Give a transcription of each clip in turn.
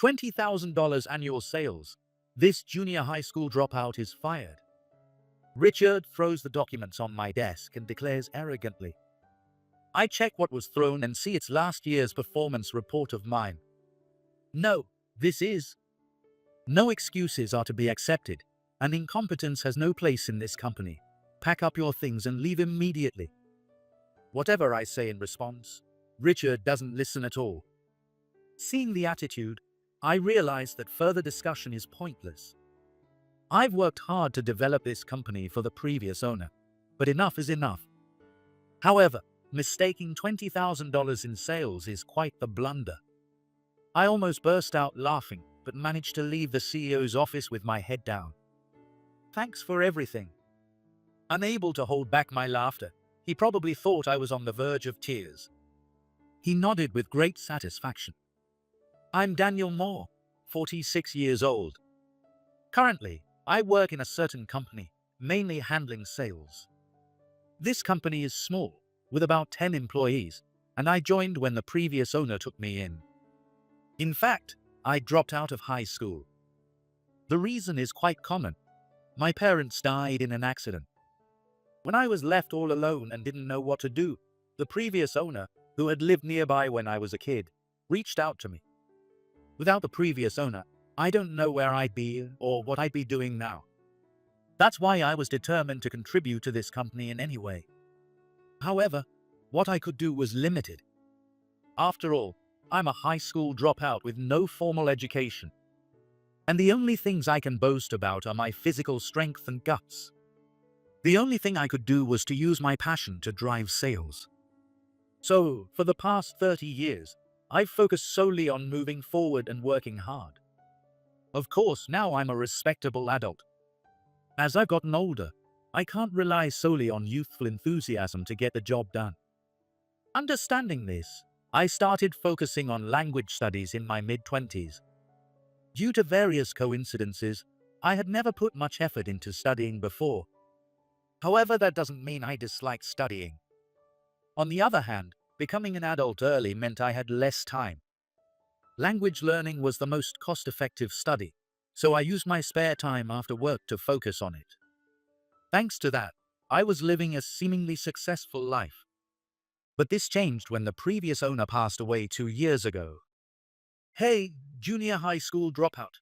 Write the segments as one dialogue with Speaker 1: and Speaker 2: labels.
Speaker 1: $20,000 annual sales. This junior high school dropout is fired. Richard throws the documents on my desk and declares arrogantly. I check what was thrown and see it's last year's performance report of mine. No, this is. No excuses are to be accepted, and incompetence has no place in this company. Pack up your things and leave immediately. Whatever I say in response, Richard doesn't listen at all. Seeing the attitude, I realize that further discussion is pointless. I've worked hard to develop this company for the previous owner, but enough is enough. However, mistaking $20,000 in sales is quite the blunder. I almost burst out laughing, but managed to leave the CEO's office with my head down. Thanks for everything. Unable to hold back my laughter, he probably thought I was on the verge of tears. He nodded with great satisfaction. I'm Daniel Moore, 46 years old. Currently, I work in a certain company, mainly handling sales. This company is small, with about 10 employees, and I joined when the previous owner took me in. In fact, I dropped out of high school. The reason is quite common. My parents died in an accident. When I was left all alone and didn't know what to do, the previous owner, who had lived nearby when I was a kid, reached out to me. Without the previous owner, I don't know where I'd be or what I'd be doing now. That's why I was determined to contribute to this company in any way. However, what I could do was limited. After all, I'm a high school dropout with no formal education. And the only things I can boast about are my physical strength and guts. The only thing I could do was to use my passion to drive sales. So, for the past 30 years, I've focused solely on moving forward and working hard. Of course, now I'm a respectable adult. As I've gotten older, I can't rely solely on youthful enthusiasm to get the job done. Understanding this, I started focusing on language studies in my mid-20s. Due to various coincidences, I had never put much effort into studying before. However, that doesn't mean I dislike studying. On the other hand, becoming an adult early meant I had less time. Language learning was the most cost-effective study, so I used my spare time after work to focus on it. Thanks to that, I was living a seemingly successful life. But this changed when the previous owner passed away 2 years ago. Hey, junior high school dropout.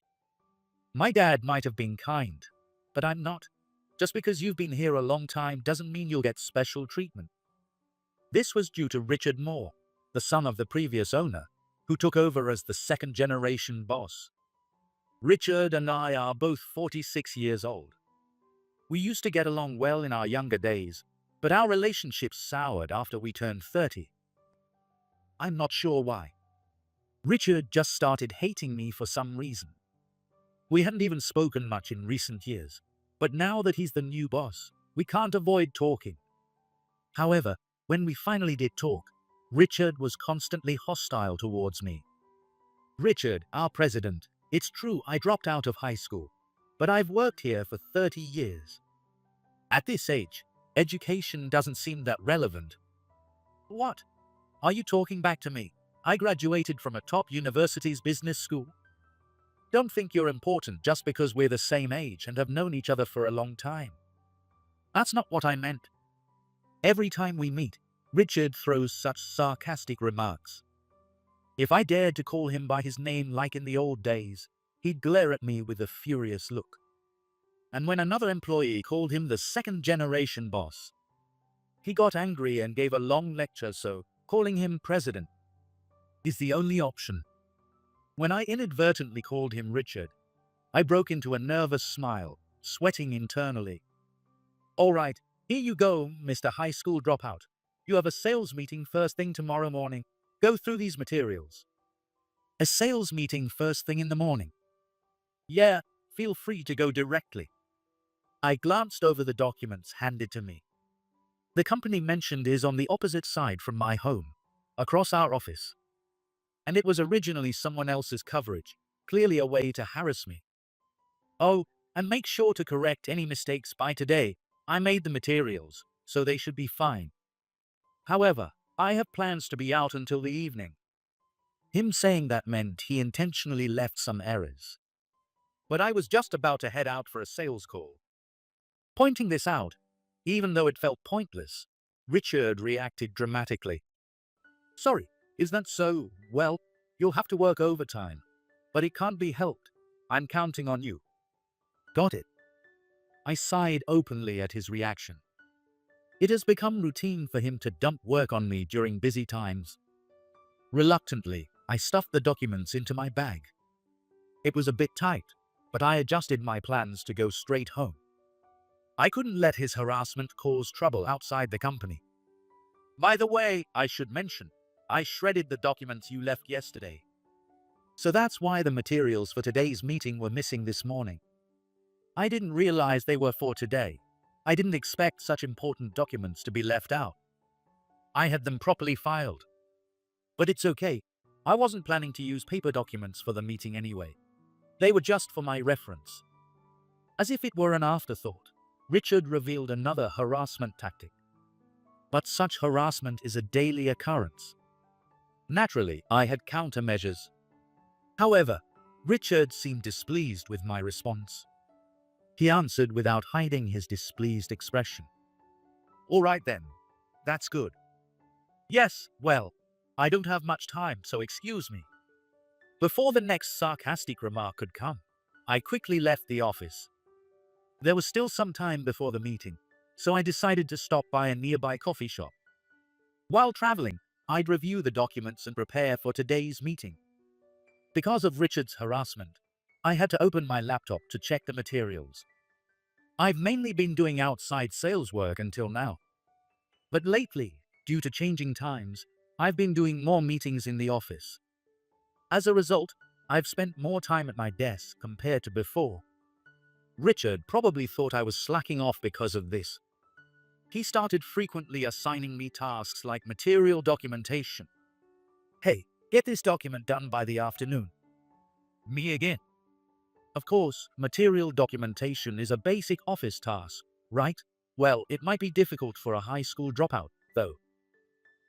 Speaker 1: My dad might have been kind, but I'm not. Just because you've been here a long time doesn't mean you'll get special treatment. This was due to Richard Moore, the son of the previous owner, who took over as the second-generation boss. Richard and I are both 46 years old. We used to get along well in our younger days, but our relationship soured after we turned 30. I'm not sure why. Richard just started hating me for some reason. We hadn't even spoken much in recent years, but now that he's the new boss, we can't avoid talking. However, when we finally did talk, Richard was constantly hostile towards me. Richard, our president, it's true I dropped out of high school, but I've worked here for 30 years. At this age, education doesn't seem that relevant. What? Are you talking back to me? I graduated from a top university's business school. Don't think you're important just because we're the same age and have known each other for a long time. That's not what I meant. Every time we meet, Richard throws such sarcastic remarks. If I dared to call him by his name like in the old days, he'd glare at me with a furious look. And when another employee called him the second-generation boss, he got angry and gave a long lecture, so calling him president is the only option. When I inadvertently called him Richard, I broke into a nervous smile, sweating internally. All right, here you go, Mr. High School Dropout. You have a sales meeting first thing tomorrow morning. Go through these materials. A sales meeting first thing in the morning? Yeah, feel free to go directly. I glanced over the documents handed to me. The company mentioned is on the opposite side from my home, across our office. And it was originally someone else's coverage, clearly a way to harass me. Oh, and make sure to correct any mistakes by today. I made the materials, so they should be fine. However, I have plans to be out until the evening. Him saying that meant he intentionally left some errors. But I was just about to head out for a sales call. Pointing this out, even though it felt pointless, Richard reacted dramatically. Sorry, is that so? Well, you'll have to work overtime. But it can't be helped. I'm counting on you. Got it. I sighed openly at his reaction. It has become routine for him to dump work on me during busy times. Reluctantly, I stuffed the documents into my bag. It was a bit tight, but I adjusted my plans to go straight home. I couldn't let his harassment cause trouble outside the company. By the way, I should mention, I shredded the documents you left yesterday. So that's why the materials for today's meeting were missing this morning. I didn't realize they were for today. I didn't expect such important documents to be left out. I had them properly filed. But it's okay. I wasn't planning to use paper documents for the meeting anyway. They were just for my reference. As if it were an afterthought, Richard revealed another harassment tactic. But such harassment is a daily occurrence. Naturally, I had countermeasures. However, Richard seemed displeased with my response. He answered without hiding his displeased expression. All right then, that's good. Yes, well, I don't have much time, so excuse me. Before the next sarcastic remark could come, I quickly left the office. There was still some time before the meeting, so I decided to stop by a nearby coffee shop. While traveling, I'd review the documents and prepare for today's meeting. Because of Richard's harassment, I had to open my laptop to check the materials. I've mainly been doing outside sales work until now. But lately, due to changing times, I've been doing more meetings in the office. As a result, I've spent more time at my desk compared to before. Richard probably thought I was slacking off because of this. He started frequently assigning me tasks like material documentation. Hey, get this document done by the afternoon. Me again. Of course, material documentation is a basic office task, right? Well, it might be difficult for a high school dropout, though.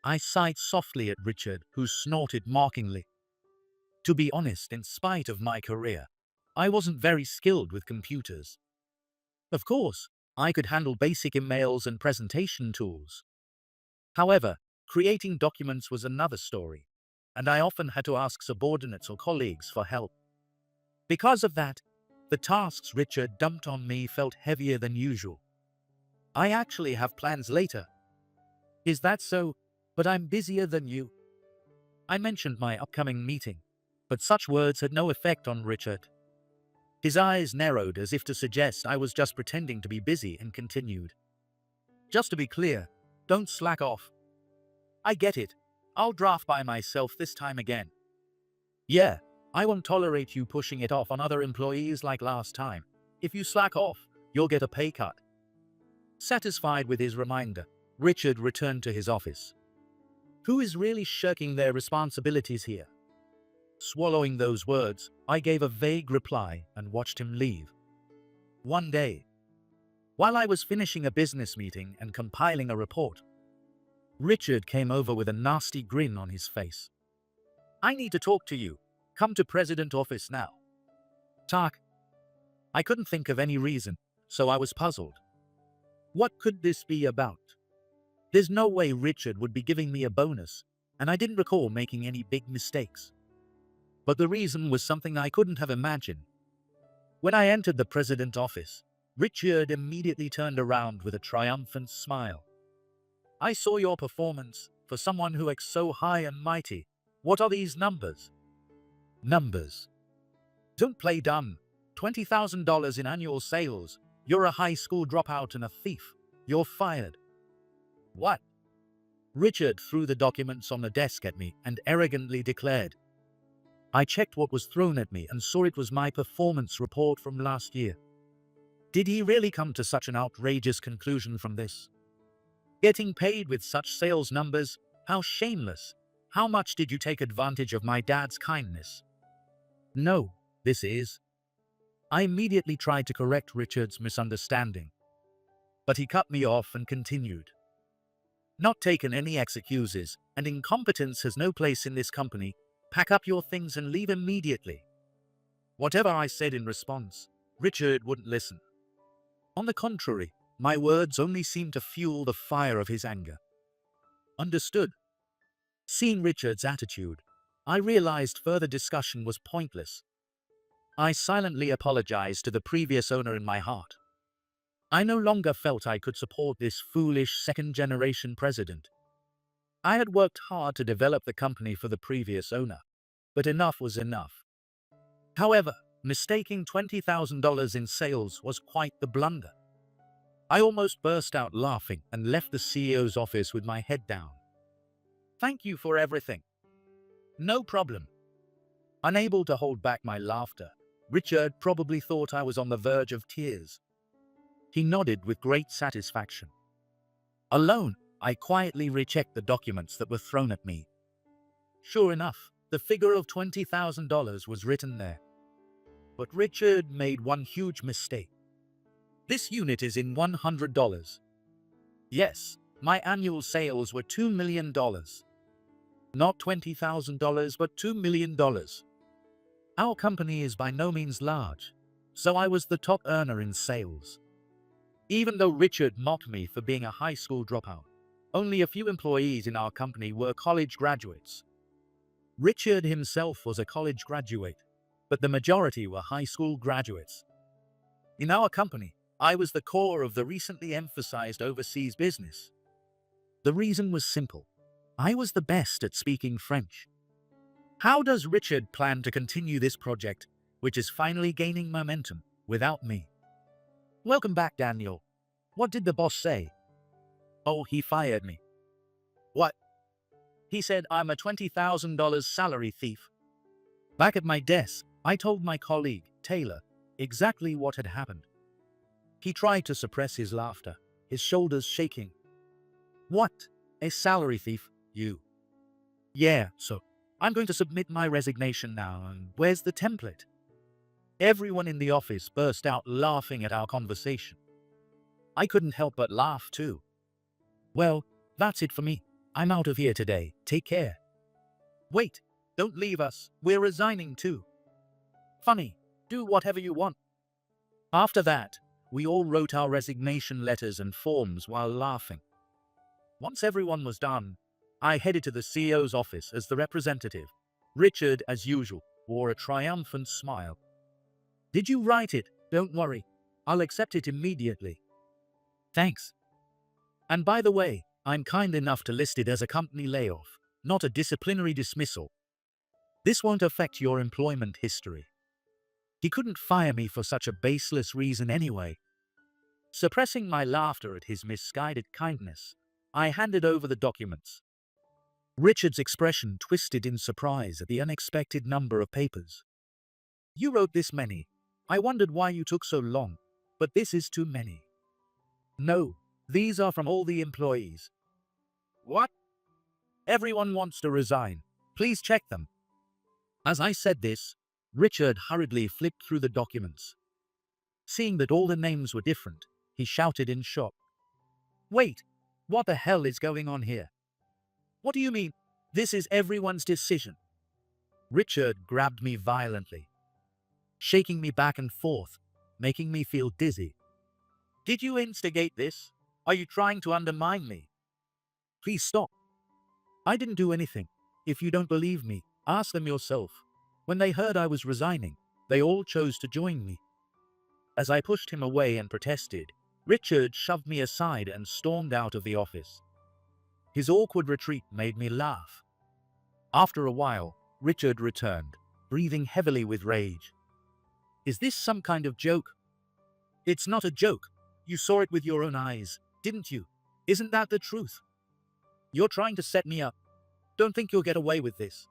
Speaker 1: I sighed softly at Richard, who snorted mockingly. To be honest, in spite of my career, I wasn't very skilled with computers. Of course, I could handle basic emails and presentation tools. However, creating documents was another story, and I often had to ask subordinates or colleagues for help. Because of that, the tasks Richard dumped on me felt heavier than usual. I actually have plans later. Is that so? But I'm busier than you. I mentioned my upcoming meeting, but such words had no effect on Richard. His eyes narrowed as if to suggest I was just pretending to be busy and continued. Just to be clear, don't slack off. I get it. I'll draft by myself this time again. Yeah, I won't tolerate you pushing it off on other employees like last time. If you slack off, you'll get a pay cut. Satisfied with his reminder, Richard returned to his office. Who is really shirking their responsibilities here? Swallowing those words, I gave a vague reply and watched him leave. One day, while I was finishing a business meeting and compiling a report, Richard came over with a nasty grin on his face. I need to talk to you. Come to President office now. Talk. I couldn't think of any reason, so I was puzzled. What could this be about? There's no way Richard would be giving me a bonus, and I didn't recall making any big mistakes. But the reason was something I couldn't have imagined. When I entered the President office, Richard immediately turned around with a triumphant smile. I saw your performance. For someone who acts so high and mighty, what are these numbers? Numbers. Don't play dumb. $20,000 in annual sales. You're a high school dropout and a thief. You're fired. What? Richard threw the documents on the desk at me and arrogantly declared. I checked what was thrown at me and saw it was my performance report from last year. Did he really come to such an outrageous conclusion from this? Getting paid with such sales numbers? How shameless. How much did you take advantage of my dad's kindness? No, this is. I immediately tried to correct Richard's misunderstanding, but he cut me off and continued. Not taken any excuses, and incompetence has no place in this company. Pack up your things and leave immediately. Whatever I said in response, Richard wouldn't listen. On the contrary, my words only seemed to fuel the fire of his anger. Understood. Seeing Richard's attitude, I realized further discussion was pointless. I silently apologized to the previous owner in my heart. I no longer felt I could support this foolish second-generation president. I had worked hard to develop the company for the previous owner, but enough was enough. However, mistaking $20,000 in sales was quite the blunder. I almost burst out laughing and left the CEO's office with my head down. Thank you for everything. No problem. Unable to hold back my laughter, Richard probably thought I was on the verge of tears. He nodded with great satisfaction. Alone, I quietly rechecked the documents that were thrown at me. Sure enough, the figure of $20,000 was written there. But Richard made one huge mistake. This unit is in $100. Yes, my annual sales were $2 million. Not $20,000, but $2 million. Our company is by no means large, so I was the top earner in sales. Even though Richard mocked me for being a high school dropout, only a few employees in our company were college graduates. Richard himself was a college graduate, but the majority were high school graduates. In our company, I was the core of the recently emphasized overseas business. The reason was simple. I was the best at speaking French. How does Richard plan to continue this project, which is finally gaining momentum, without me? Welcome back, Daniel. What did the boss say? Oh, he fired me. What? He said I'm a $20,000 salary thief. Back at my desk, I told my colleague, Taylor, exactly what had happened. He tried to suppress his laughter, his shoulders shaking. What? A salary thief, you? Yeah, so I'm going to submit my resignation now, and where's the template? Everyone in the office burst out laughing at our conversation. I couldn't help but laugh too. Well, that's it for me. I'm out of here today. Take care. Wait, don't leave us. We're resigning too. Funny, do whatever you want. After that, we all wrote our resignation letters and forms while laughing. Once everyone was done, I headed to the CEO's office as the representative. Richard, as usual, wore a triumphant smile. Did you write it? Don't worry. I'll accept it immediately. Thanks. And by the way, I'm kind enough to list it as a company layoff, not a disciplinary dismissal. This won't affect your employment history. He couldn't fire me for such a baseless reason anyway. Suppressing my laughter at his misguided kindness, I handed over the documents. Richard's expression twisted in surprise at the unexpected number of papers. You wrote this many. I wondered why you took so long, but this is too many. No, these are from all the employees. What? Everyone wants to resign. Please check them. As I said this, Richard hurriedly flipped through the documents. Seeing that all the names were different, he shouted in shock. Wait, what the hell is going on here? What do you mean? This is everyone's decision. Richard grabbed me violently, shaking me back and forth, making me feel dizzy. Did you instigate this? Are you trying to undermine me? Please stop. I didn't do anything. If you don't believe me, ask them yourself. When they heard I was resigning, they all chose to join me. As I pushed him away and protested, Richard shoved me aside and stormed out of the office. His awkward retreat made me laugh. After a while, Richard returned, breathing heavily with rage. Is this some kind of joke? It's not a joke. You saw it with your own eyes, didn't you? Isn't that the truth? You're trying to set me up. Don't think you'll get away with this.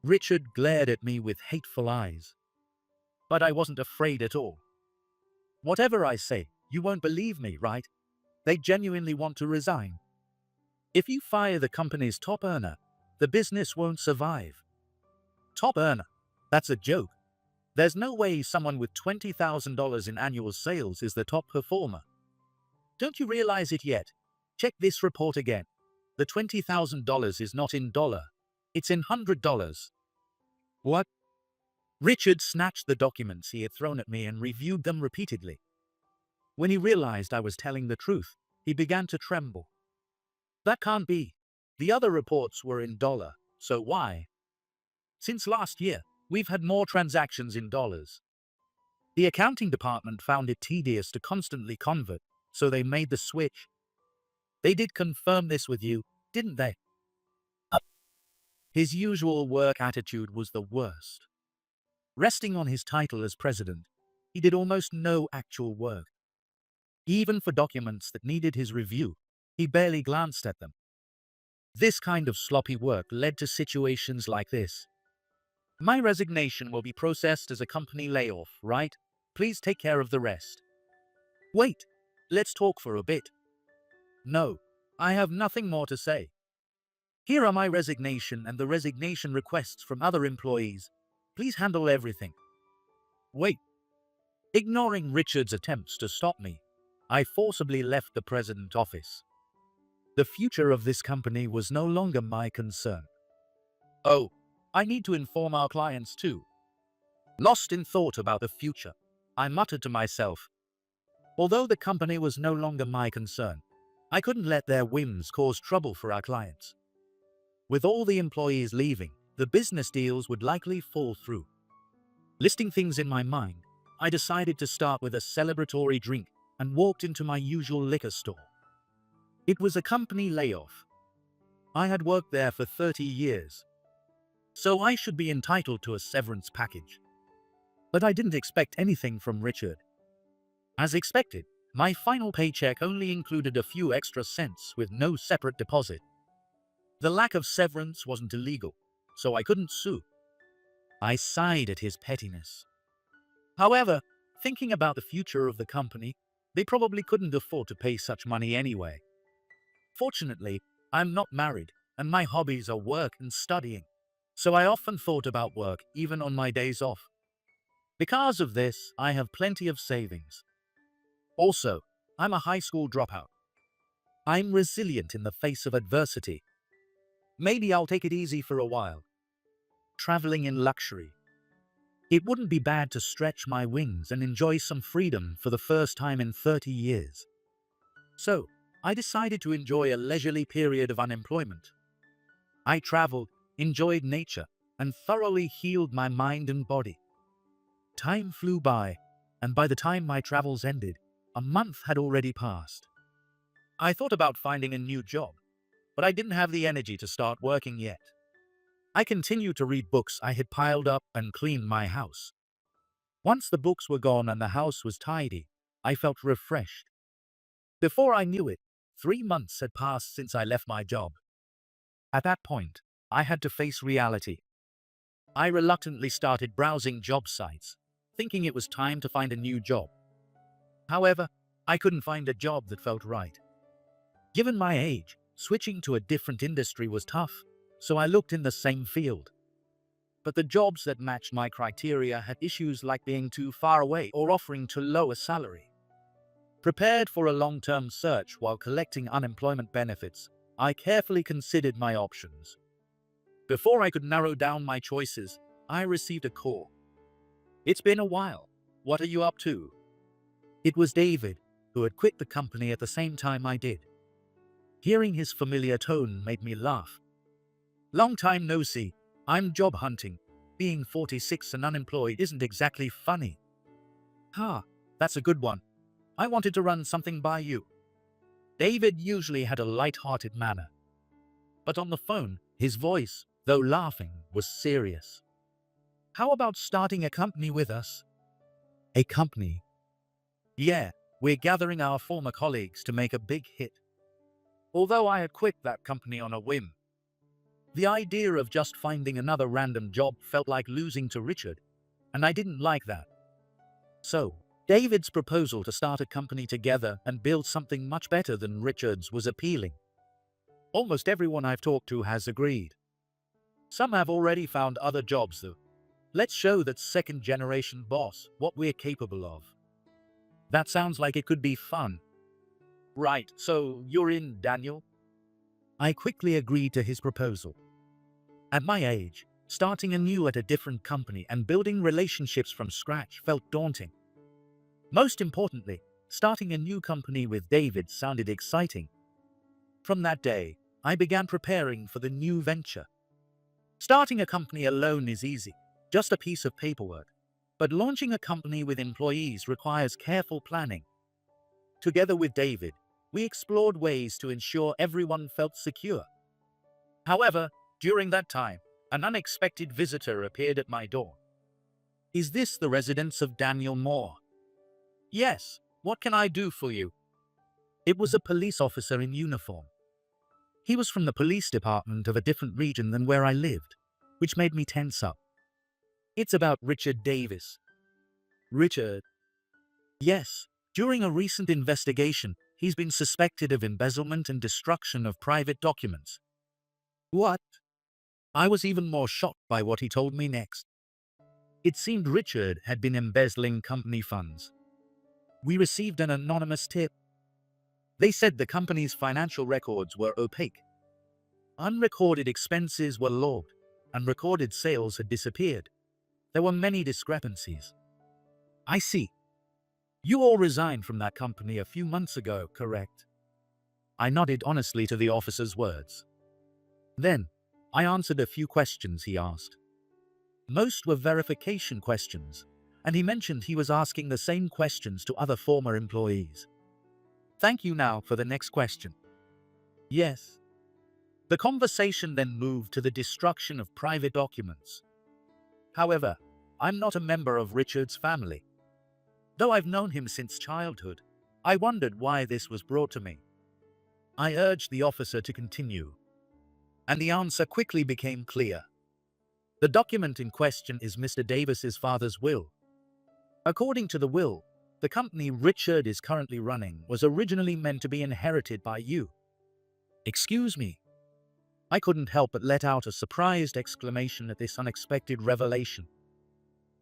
Speaker 1: Richard glared at me with hateful eyes. But I wasn't afraid at all. Whatever I say, you won't believe me, right? They genuinely want to resign. If you fire the company's top earner, the business won't survive. Top earner? That's a joke. There's no way someone with $20,000 in annual sales is the top performer. Don't you realize it yet? Check this report again. The $20,000 is not in dollar. It's in $100. What? Richard snatched the documents he had thrown at me and reviewed them repeatedly. When he realized I was telling the truth, he began to tremble. That can't be. The other reports were in dollar, so why? Since last year, we've had more transactions in dollars. The accounting department found it tedious to constantly convert, so they made the switch. They did confirm this with you, didn't they? His usual work attitude was the worst. Resting on his title as president, he did almost no actual work. Even for documents that needed his review, he barely glanced at them. This kind of sloppy work led to situations like this. My resignation will be processed as a company layoff, right? Please take care of the rest. Wait, let's talk for a bit. No, I have nothing more to say. Here are my resignation and the resignation requests from other employees. Please handle everything. Wait. Ignoring Richard's attempts to stop me, I forcibly left the president's office. The future of this company was no longer my concern. Oh, I need to inform our clients too. Lost in thought about the future, I muttered to myself. Although the company was no longer my concern, I couldn't let their whims cause trouble for our clients. With all the employees leaving, the business deals would likely fall through. Listing things in my mind, I decided to start with a celebratory drink and walked into my usual liquor store. It was a company layoff. I had worked there for 30 years, so I should be entitled to a severance package. But I didn't expect anything from Richard. As expected, my final paycheck only included a few extra cents with no separate deposit. The lack of severance wasn't illegal, so I couldn't sue. I sighed at his pettiness. However, thinking about the future of the company, they probably couldn't afford to pay such money anyway. Fortunately, I'm not married, and my hobbies are work and studying, so I often thought about work even on my days off. Because of this, I have plenty of savings. Also, I'm a high school dropout. I'm resilient in the face of adversity. Maybe I'll take it easy for a while. Traveling in luxury. It wouldn't be bad to stretch my wings and enjoy some freedom for the first time in 30 years. So, I decided to enjoy a leisurely period of unemployment. I traveled, enjoyed nature, and thoroughly healed my mind and body. Time flew by, and by the time my travels ended, a month had already passed. I thought about finding a new job, but I didn't have the energy to start working yet. I continued to read books I had piled up and clean my house. Once the books were gone and the house was tidy, I felt refreshed. Before I knew it, 3 months had passed since I left my job. At that point, I had to face reality. I reluctantly started browsing job sites, thinking it was time to find a new job. However, I couldn't find a job that felt right. Given my age, switching to a different industry was tough, so I looked in the same field. But the jobs that matched my criteria had issues like being too far away or offering too low a salary. Prepared for a long-term search while collecting unemployment benefits, I carefully considered my options. Before I could narrow down my choices, I received a call. "It's been a while. What are you up to?" It was David, who had quit the company at the same time I did. Hearing his familiar tone made me laugh. "Long time no see. I'm job hunting. Being 46 and unemployed isn't exactly funny." That's a good one. I wanted to run something by you." David usually had a light-hearted manner, but on the phone, his voice, though laughing, was serious. "How about starting a company with us?" "A company?" "Yeah, we're gathering our former colleagues to make a big hit." Although I had quit that company on a whim, the idea of just finding another random job felt like losing to Richard, and I didn't like that. So, David's proposal to start a company together and build something much better than Richard's was appealing. Almost everyone I've talked to has agreed. Some have already found other jobs though. Let's show that second-generation boss what we're capable of. That sounds like it could be fun. Right, so you're in, Daniel? I quickly agreed to his proposal. At my age, Starting anew at a different company and building relationships from scratch felt daunting. Most importantly, starting a new company with David sounded exciting. From that day, I began preparing for the new venture. Starting a company alone is easy, just a piece of paperwork. But launching a company with employees requires careful planning. Together with David, we explored ways to ensure everyone felt secure. However, during that time, an unexpected visitor appeared at my door. "Is this the residence of Daniel Moore?" "Yes, what can I do for you?" It was a police officer in uniform. He was from the police department of a different region than where I lived, which made me tense up. "It's about Richard Davis." "Richard?" "Yes. During a recent investigation, he's been suspected of embezzlement and destruction of private documents." "What?" I was even more shocked by what he told me next. It seemed Richard had been embezzling company funds. We received an anonymous tip. They said the company's financial records were opaque. Unrecorded expenses were logged, and recorded sales had disappeared. There were many discrepancies. "I see. You all resigned from that company a few months ago, correct?" I nodded honestly to the officer's words. Then, I answered a few questions he asked. Most were verification questions, and he mentioned he was asking the same questions to other former employees. "Thank you. Now for the next question." "Yes." The conversation then moved to the destruction of private documents. However, I'm not a member of Richard's family. Though I've known him since childhood, I wondered why this was brought to me. I urged the officer to continue, and the answer quickly became clear. The document in question is Mr. Davis's father's will. According to the will, the company Richard is currently running was originally meant to be inherited by you. Excuse me. I couldn't help but let out a surprised exclamation at this unexpected revelation.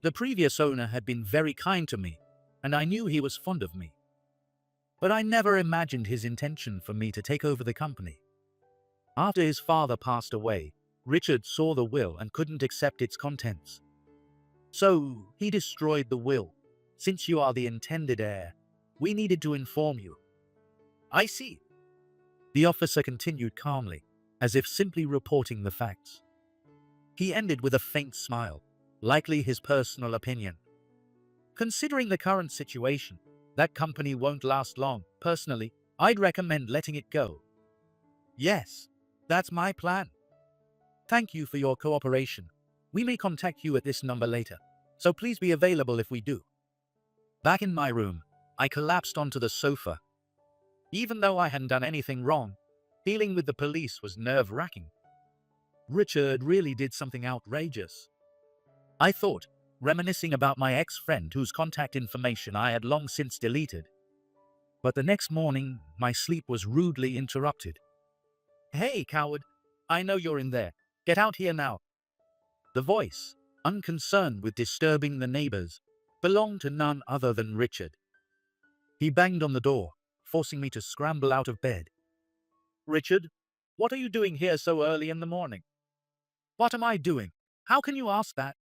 Speaker 1: The previous owner had been very kind to me, and I knew he was fond of me. But I never imagined his intention for me to take over the company. After his father passed away, Richard saw the will and couldn't accept its contents. So, he destroyed the will. Since you are the intended heir, we needed to inform you. I see. The officer continued calmly, as if simply reporting the facts. He ended with a faint smile, likely his personal opinion. Considering the current situation, that company won't last long. Personally, I'd recommend letting it go. Yes, that's my plan. Thank you for your cooperation. We may contact you at this number later, so please be available if we do. Back in my room, I collapsed onto the sofa. Even though I hadn't done anything wrong, dealing with the police was nerve-wracking. Richard really did something outrageous. I thought, reminiscing about my ex-friend whose contact information I had long since deleted. But the next morning, my sleep was rudely interrupted. "Hey, coward! I know you're in there. Get out here now." The voice, unconcerned with disturbing the neighbors, belonged to none other than Richard. He banged on the door, forcing me to scramble out of bed. "Richard, what are you doing here so early in the morning?" "What am I doing? How can you ask that?"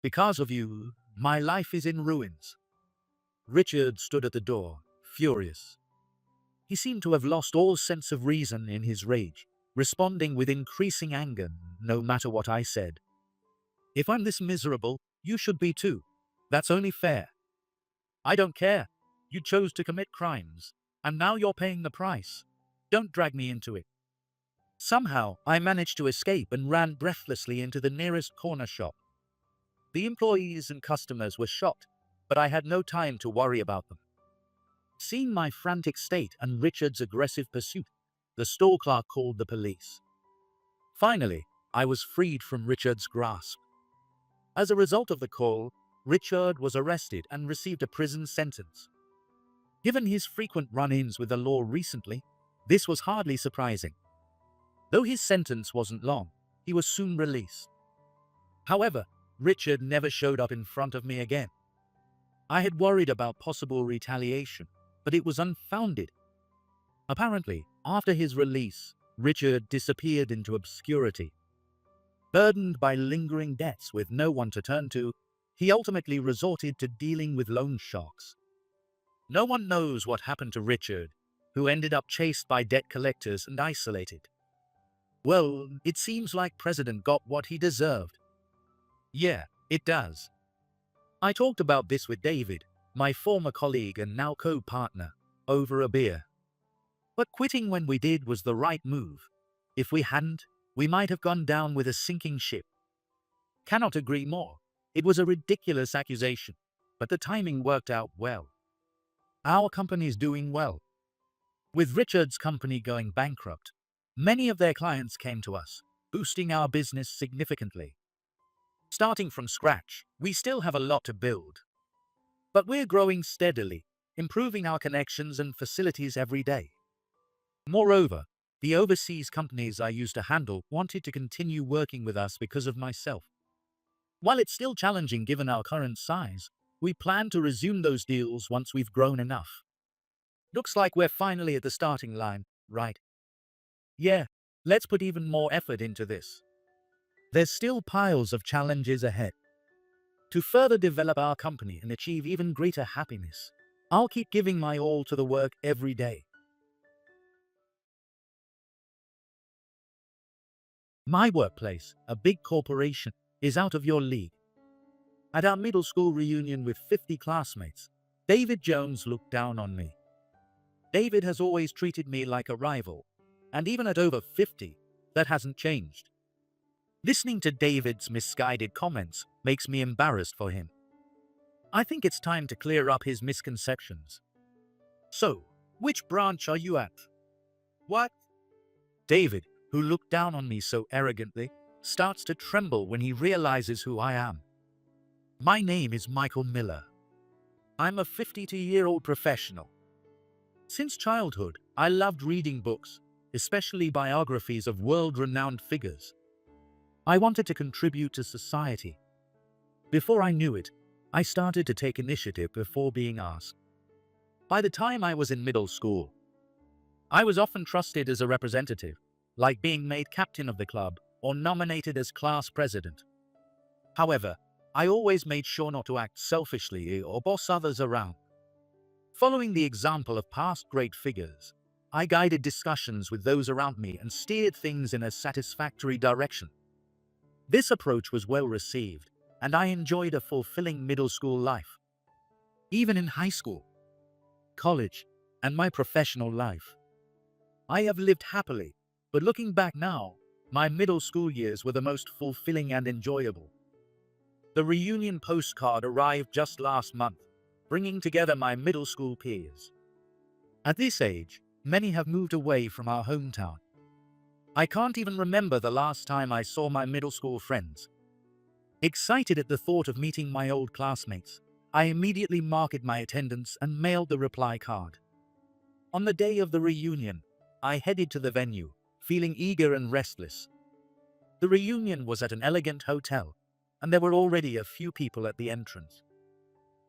Speaker 1: "Because of you, my life is in ruins." Richard stood at the door, furious. He seemed to have lost all sense of reason in his rage, responding with increasing anger no matter what I said. "If I'm this miserable, you should be too. That's only fair." "I don't care. You chose to commit crimes, and now you're paying the price. Don't drag me into it." Somehow, I managed to escape and ran breathlessly into the nearest corner shop. The employees and customers were shocked, but I had no time to worry about them. Seeing my frantic state and Richard's aggressive pursuit, the store clerk called the police. Finally, I was freed from Richard's grasp. As a result of the call, Richard was arrested and received a prison sentence. Given his frequent run-ins with the law recently, this was hardly surprising. Though his sentence wasn't long, he was soon released. However, Richard never showed up in front of me again. I had worried about possible retaliation, but it was unfounded. Apparently, after his release, Richard disappeared into obscurity. Burdened by lingering debts with no one to turn to, he ultimately resorted to dealing with loan sharks. No one knows what happened to Richard, who ended up chased by debt collectors and isolated. Well, it seems like President got what he deserved. Yeah, it does. I talked about this with David, my former colleague and now co-partner, over a beer. But quitting when we did was the right move. If we hadn't, we might have gone down with a sinking ship. Cannot agree more. It was a ridiculous accusation, but the timing worked out well. Our company's doing well. With Richard's company going bankrupt, many of their clients came to us, boosting our business significantly. Starting from scratch, we still have a lot to build. But we're growing steadily, improving our connections and facilities every day. Moreover, the overseas companies I used to handle wanted to continue working with us because of myself. While it's still challenging given our current size, we plan to resume those deals once we've grown enough. Looks like we're finally at the starting line, right? Yeah, let's put even more effort into this. There's still piles of challenges ahead. To further develop our company and achieve even greater happiness, I'll keep giving my all to the work every day. My workplace, a big corporation, is out of your league. At our middle school reunion with 50 classmates, David Jones looked down on me. David has always treated me like a rival, and even at over 50, that hasn't changed. Listening to David's misguided comments makes me embarrassed for him. I think it's time to clear up his misconceptions. So, which branch are you at? What? David, who looked down on me so arrogantly, starts to tremble when he realizes who I am. My name is Michael Miller. I'm a 52-year-old professional. Since childhood, I loved reading books, especially biographies of world-renowned figures. I wanted to contribute to society. Before I knew it, I started to take initiative before being asked. By the time I was in middle school, I was often trusted as a representative, like being made captain of the club or nominated as class president. However, I always made sure not to act selfishly or boss others around. Following the example of past great figures, I guided discussions with those around me and steered things in a satisfactory direction. This approach was well received, and I enjoyed a fulfilling middle school life. Even in high school, college, and my professional life, I have lived happily, but looking back now, my middle school years were the most fulfilling and enjoyable. The reunion postcard arrived just last month, bringing together my middle school peers. At this age, many have moved away from our hometown. I can't even remember the last time I saw my middle school friends. Excited at the thought of meeting my old classmates, I immediately marked my attendance and mailed the reply card. On the day of the reunion, I headed to the venue, feeling eager and restless. The reunion was at an elegant hotel, and there were already a few people at the entrance.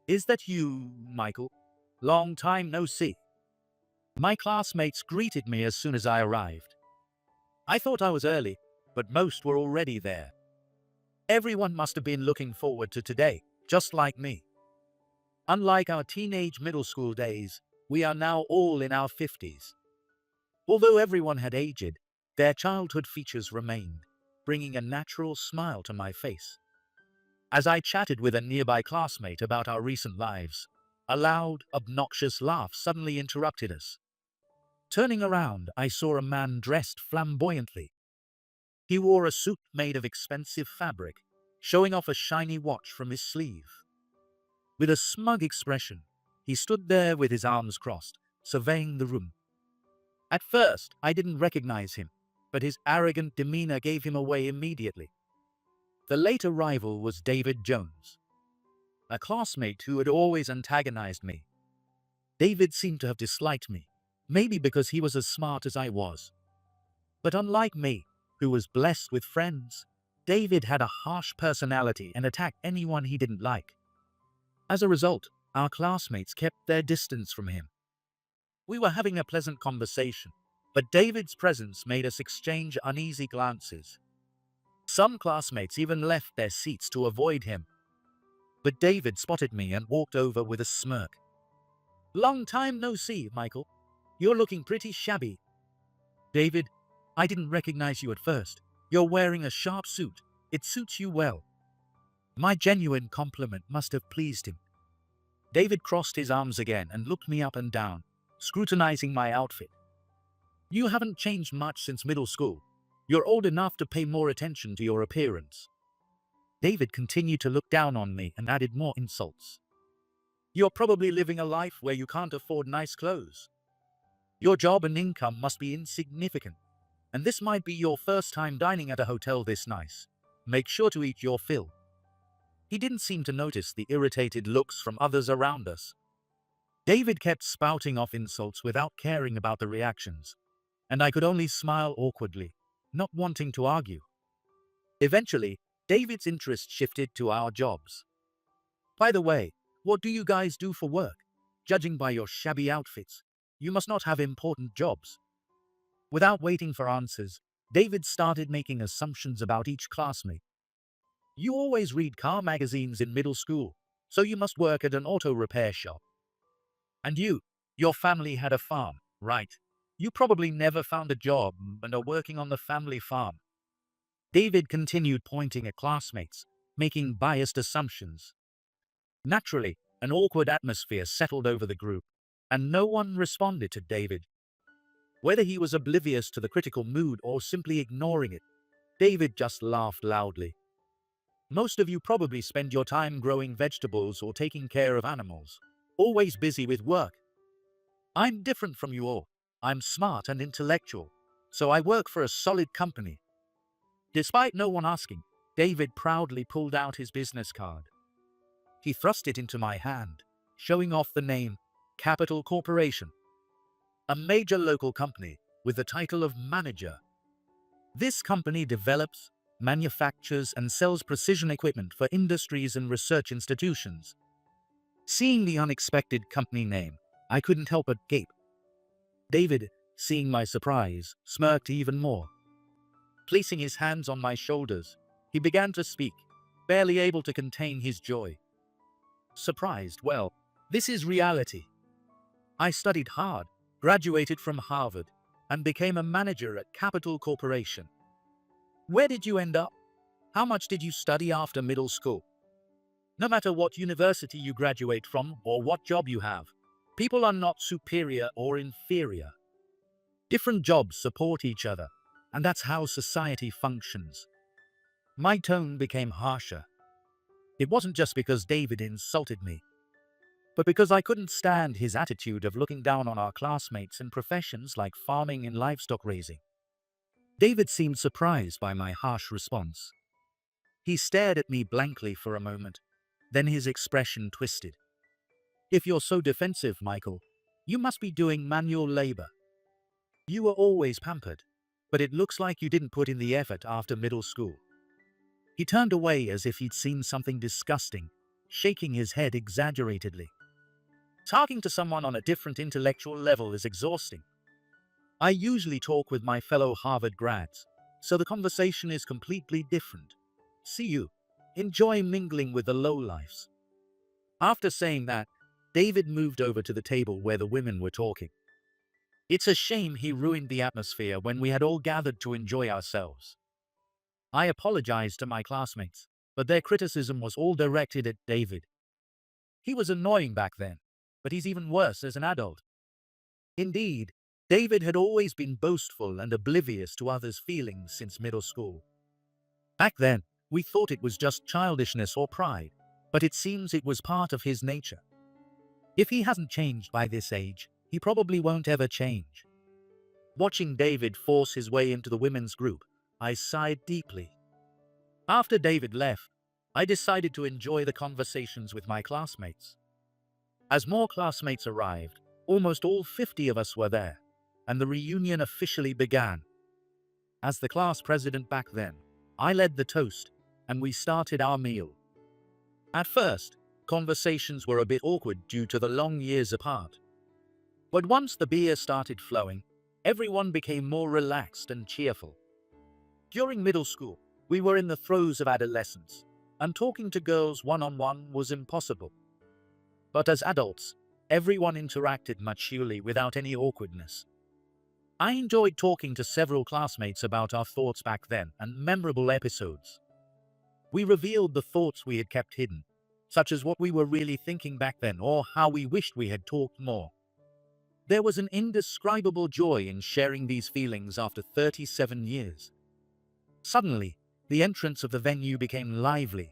Speaker 1: "Is that you, Michael? Long time no see." My classmates greeted me as soon as I arrived. I thought I was early, but most were already there. Everyone must have been looking forward to today, just like me. Unlike our teenage middle school days, we are now all in our 50s. Although everyone had aged, their childhood features remained, bringing a natural smile to my face. As I chatted with a nearby classmate about our recent lives, a loud, obnoxious laugh suddenly interrupted us. Turning around, I saw a man dressed flamboyantly. He wore a suit made of expensive fabric, showing off a shiny watch from his sleeve. With a smug expression, he stood there with his arms crossed, surveying the room. At first, I didn't recognize him, but his arrogant demeanor gave him away immediately. The late arrival was David Jones, a classmate who had always antagonized me. David seemed to have disliked me, maybe because he was as smart as I was. But unlike me, who was blessed with friends, David had a harsh personality and attacked anyone he didn't like. As a result, our classmates kept their distance from him. We were having a pleasant conversation, but David's presence made us exchange uneasy glances. Some classmates even left their seats to avoid him. But David spotted me and walked over with a smirk. "Long time no see, Michael. You're looking pretty shabby." "David, I didn't recognize you at first. You're wearing a sharp suit. It suits you well." My genuine compliment must have pleased him. David crossed his arms again and looked me up and down, scrutinizing my outfit. "You haven't changed much since middle school. You're old enough to pay more attention to your appearance." David continued to look down on me and added more insults. "You're probably living a life where you can't afford nice clothes. Your job and income must be insignificant, and this might be your first time dining at a hotel this nice. Make sure to eat your fill." He didn't seem to notice the irritated looks from others around us. David kept spouting off insults without caring about the reactions, and I could only smile awkwardly, not wanting to argue. Eventually, David's interest shifted to our jobs. "By the way, what do you guys do for work? Judging by your shabby outfits, you must not have important jobs." Without waiting for answers, David started making assumptions about each classmate. "You always read car magazines in middle school, so you must work at an auto repair shop. And your family had a farm, right? You probably never found a job and are working on the family farm." David continued pointing at classmates, making biased assumptions. Naturally, an awkward atmosphere settled over the group, and no one responded to David. Whether he was oblivious to the critical mood or simply ignoring it, David just laughed loudly. "Most of you probably spend your time growing vegetables or taking care of animals, always busy with work. I'm different from you all. I'm smart and intellectual, so I work for a solid company." Despite no one asking, David proudly pulled out his business card. He thrust it into my hand, showing off the name Capital Corporation, a major local company with the title of manager. This company develops, manufactures, and sells precision equipment for industries and research institutions. Seeing the unexpected company name, I couldn't help but gape. David, seeing my surprise, smirked even more. Placing his hands on my shoulders, he began to speak, barely able to contain his joy. "Surprised? Well, this is reality. I studied hard, graduated from Harvard, and became a manager at Capital Corporation." "Where did you end up? How much did you study after middle school?" No matter what university you graduate from or what job you have, people are not superior or inferior. Different jobs support each other, and that's how society functions. My tone became harsher. It wasn't just because David insulted me, but because I couldn't stand his attitude of looking down on our classmates in professions like farming and livestock raising. David seemed surprised by my harsh response. He stared at me blankly for a moment, then his expression twisted. "If you're so defensive, Michael, you must be doing manual labor. You were always pampered, but it looks like you didn't put in the effort after middle school." He turned away as if he'd seen something disgusting, shaking his head exaggeratedly. Talking to someone on a different intellectual level is exhausting. I usually talk with my fellow Harvard grads, so the conversation is completely different. See you. Enjoy mingling with the lowlifes. After saying that, David moved over to the table where the women were talking. It's a shame he ruined the atmosphere when we had all gathered to enjoy ourselves. I apologized to my classmates, but their criticism was all directed at David. He was annoying back then, but he's even worse as an adult. Indeed, David had always been boastful and oblivious to others' feelings since middle school. Back then, we thought it was just childishness or pride, but it seems it was part of his nature. If he hasn't changed by this age, he probably won't ever change. Watching David force his way into the women's group, I sighed deeply. After David left, I decided to enjoy the conversations with my classmates. As more classmates arrived, almost all 50 of us were there, and the reunion officially began. As the class president back then, I led the toast, and we started our meal. At first, conversations were a bit awkward due to the long years apart. But once the beer started flowing, everyone became more relaxed and cheerful. During middle school, We were in the throes of adolescence, and talking to girls one-on-one was impossible. But as adults, everyone interacted maturely without any awkwardness. I enjoyed talking to several classmates about our thoughts back then and memorable episodes. We revealed the thoughts we had kept hidden, such as what we were really thinking back then or how we wished we had talked more. There was an indescribable joy in sharing these feelings after 37 years. Suddenly, the entrance of the venue became lively.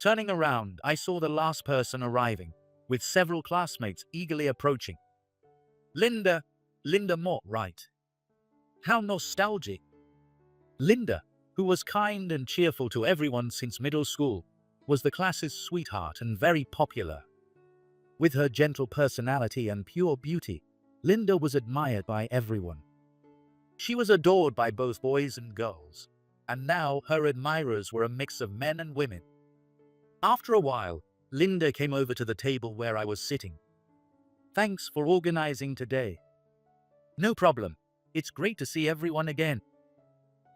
Speaker 1: Turning around, I saw the last person arriving, with several classmates eagerly approaching. Linda Mott, right? How nostalgic. Linda, who was kind and cheerful to everyone since middle school, was the class's sweetheart and very popular. With her gentle personality and pure beauty, Linda was admired by everyone. She was adored by both boys and girls, and now her admirers were a mix of men and women. After a while, Linda came over to the table where I was sitting. Thanks for organizing today. No problem. It's great to see everyone again.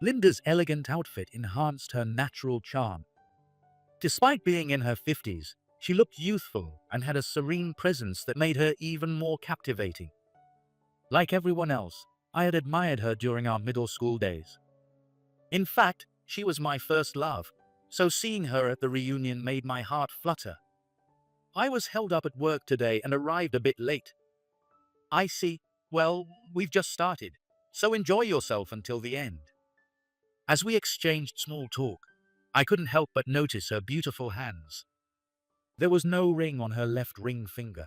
Speaker 1: Linda's elegant outfit enhanced her natural charm. Despite being in her 50s, she looked youthful and had a serene presence that made her even more captivating. Like everyone else, I had admired her during our middle school days. In fact, she was my first love, so seeing her at the reunion made my heart flutter. I was held up at work today and arrived a bit late. I see. Well, we've just started, so enjoy yourself until the end. As we exchanged small talk, I couldn't help but notice her beautiful hands. There was no ring on her left ring finger,